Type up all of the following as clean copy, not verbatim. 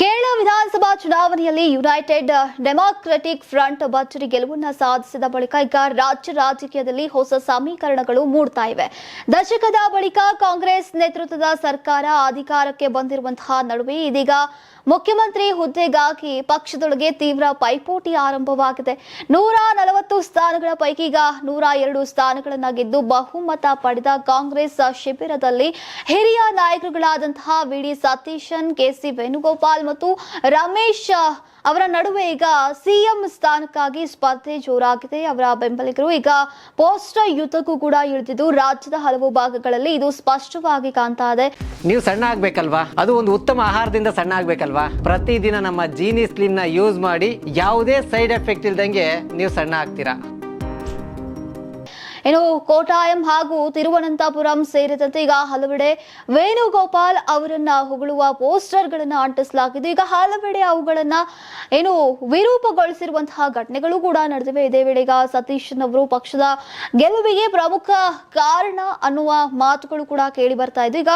ಕೇರಳ ವಿಧಾನಸಭಾ ಚುನಾವಣೆಯಲ್ಲಿ United democratic front ಭರ್ಜರಿ ಗೆಲುವನ್ನು ಸಾಧಿಸಿದ ಬಳಿಕ ಈಗ ರಾಜ್ಯ ರಾಜಕೀಯದಲ್ಲಿ ಹೊಸ ಸಮೀಕರಣಗಳು ಮೂಡ್ತಾ ಇವೆ. ದಶಕದ ಬಳಿಕ ಕಾಂಗ್ರೆಸ್ ನೇತೃತ್ವದ ಸರ್ಕಾರ ಅಧಿಕಾರಕ್ಕೆ ಬಂದಿರುವಂತಹ ನಡುವೆ ಇದೀಗ ಮುಖ್ಯಮಂತ್ರಿ ಹುದ್ದೆಗಾಗಿ ಪಕ್ಷದೊಳಗೆ ತೀವ್ರ ಪೈಪೋಟಿ ಆರಂಭವಾಗಿದೆ. 140 ಸ್ಥಾನಗಳ ಪೈಕಿ ಈಗ 102 ಸ್ಥಾನಗಳನ್ನು ಗೆದ್ದು ಬಹುಮತ ಪಡೆದ ಕಾಂಗ್ರೆಸ್ ಶಿಬಿರದಲ್ಲಿ ಹಿರಿಯ ನಾಯಕರುಗಳಾದಂತಹ ವಿ.ಡಿ. ಸತೀಶನ್, ಕೆ.ಸಿ. ವೇಣುಗೋಪಾಲ್ ಮತ್ತು ರಮೇಶ್ ಅವರ ನಡುವೆ ಈಗ ಸಿಎಂ ಸ್ಥಾನಕ್ಕಾಗಿ ಸ್ಪರ್ಧೆ ಜೋರಾಗಿದೆ. ಅವರ ಬೆಂಬಲಿಗರು ಈಗ ಪೋಸ್ಟರ್ ಯುದ್ಧಕ್ಕೂ ಕೂಡ ಇಳಿದಿದ್ದು ರಾಜ್ಯದ ಹಲವು ಭಾಗಗಳಲ್ಲಿ ಇದು ಸ್ಪಷ್ಟವಾಗಿ ಕಾಣ್ತಾ ಇದೆ. ನೀವು ಸಣ್ಣ ಆಗ್ಬೇಕಲ್ವಾ? ಅದು ಒಂದು ಉತ್ತಮ ಆಹಾರದಿಂದ ಸಣ್ಣ ಆಗ್ಬೇಕಲ್ವಾ? ಪ್ರತಿದಿನ ನಮ್ಮ ಜೀನಿ ಸ್ಲಿಮ್ ನ ಯೂಸ್ ಮಾಡಿ ಯಾವುದೇ ಸೈಡ್ ಎಫೆಕ್ಟ್ ಇಲ್ದಂಗೆ ನೀವು ಸಣ್ಣ ಆಗ್ತೀರಾ. ಇನ್ನು ಕೋಟಾಯಂ ಹಾಗೂ ತಿರುವನಂತಪುರಂ ಸೇರಿದಂತೆ ಈಗ ಹಲವೆಡೆ ವೇಣುಗೋಪಾಲ್ ಅವರನ್ನ ಹೊಗಳುವ ಪೋಸ್ಟರ್ಗಳನ್ನ ಅಂಟಿಸಲಾಗಿದ್ದು ಈಗ ಹಲವೆಡೆ ಅವುಗಳನ್ನ ವಿರೂಪಗೊಳಿಸಿರುವಂತಹ ಘಟನೆಗಳು ಕೂಡ ನಡೆದಿವೆ. ಇದೇ ವೇಳೆ ಈಗ ಸತೀಶನ್ ಅವರು ಪಕ್ಷದ ಗೆಲುವಿಗೆ ಪ್ರಮುಖ ಕಾರಣ ಅನ್ನುವ ಮಾತುಗಳು ಕೂಡ ಕೇಳಿ ಬರ್ತಾ ಇದ್ದು ಈಗ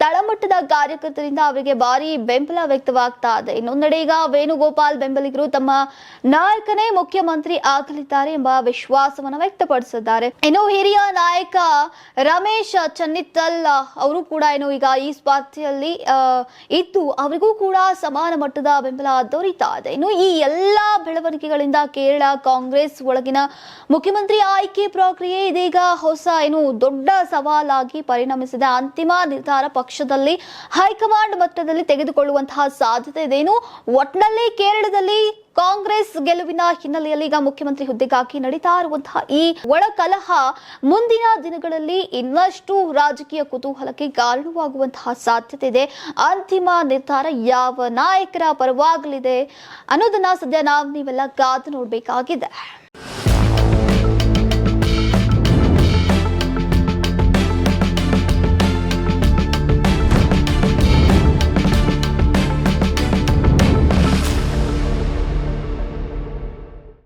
ತಳಮಟ್ಟದ ಕಾರ್ಯಕರ್ತರಿಂದ ಅವರಿಗೆ ಭಾರಿ ಬೆಂಬಲ ವ್ಯಕ್ತವಾಗ್ತಾ ಇದೆ. ಇನ್ನೊಂದೆಡೆ ಈಗ ವೇಣುಗೋಪಾಲ್ ಬೆಂಬಲಿಗರು ತಮ್ಮ ನಾಯಕನೇ ಮುಖ್ಯಮಂತ್ರಿ ಆಗಲಿದ್ದಾರೆ ಎಂಬ ವಿಶ್ವಾಸವನ್ನು ವ್ಯಕ್ತಪಡಿಸಿದ್ದಾರೆ. ಇನ್ನು ಹಿರಿಯ ನಾಯಕ ರಮೇಶ್ ಚೆನ್ನಿತ್ತಲ್ ಅವರು ಕೂಡ ಈಗ ಈ ಸ್ಪರ್ಧೆಯಲ್ಲಿ ಇದ್ದು ಅವರಿಗೂ ಕೂಡ ಸಮಾನ ಮಟ್ಟದ ಬೆಂಬಲ ದೊರೀತಾ ಇದೆ. ಇನ್ನು ಈ ಎಲ್ಲಾ ಬೆಳವಣಿಗೆಗಳಿಂದ ಕೇರಳ ಕಾಂಗ್ರೆಸ್ ಒಳಗಿನ ಮುಖ್ಯಮಂತ್ರಿ ಆಯ್ಕೆ ಪ್ರಕ್ರಿಯೆ ಇದೀಗ ಹೊಸ ದೊಡ್ಡ ಸವಾಲಾಗಿ ಪರಿಣಮಿಸಿದೆ. ಅಂತಿಮ ನಿರ್ಧಾರ ಪಕ್ಷದಲ್ಲಿ ಹೈಕಮಾಂಡ್ ಮಟ್ಟದಲ್ಲಿ ತೆಗೆದುಕೊಳ್ಳುವಂತಹ ಸಾಧ್ಯತೆ ಇದೆ. ಒಟ್ನಲ್ಲಿ ಕೇರಳದಲ್ಲಿ ಕಾಂಗ್ರೆಸ್ ಗೆಲುವಿನ ಹಿನ್ನೆಲೆಯಲ್ಲಿ ಈಗ ಮುಖ್ಯಮಂತ್ರಿ ಹುದ್ದೆಗಾಗಿ ನಡೀತಾ ಇರುವಂತಹ ಈ ಒಳಕಲಹ ಮುಂದಿನ ದಿನಗಳಲ್ಲಿ ಇನ್ನಷ್ಟು ರಾಜಕೀಯ ಕುತೂಹಲಕ್ಕೆ ಕಾರಣವಾಗುವಂತಹ ಸಾಧ್ಯತೆ ಇದೆ. ಅಂತಿಮ ನಿರ್ಧಾರ ಯಾವ ನಾಯಕರ ಪರವಾಗಲಿದೆ ಅನ್ನೋದನ್ನ ಸದ್ಯ ನೀವೆಲ್ಲ ಕಾದು ನೋಡಬೇಕಾಗಿದೆ.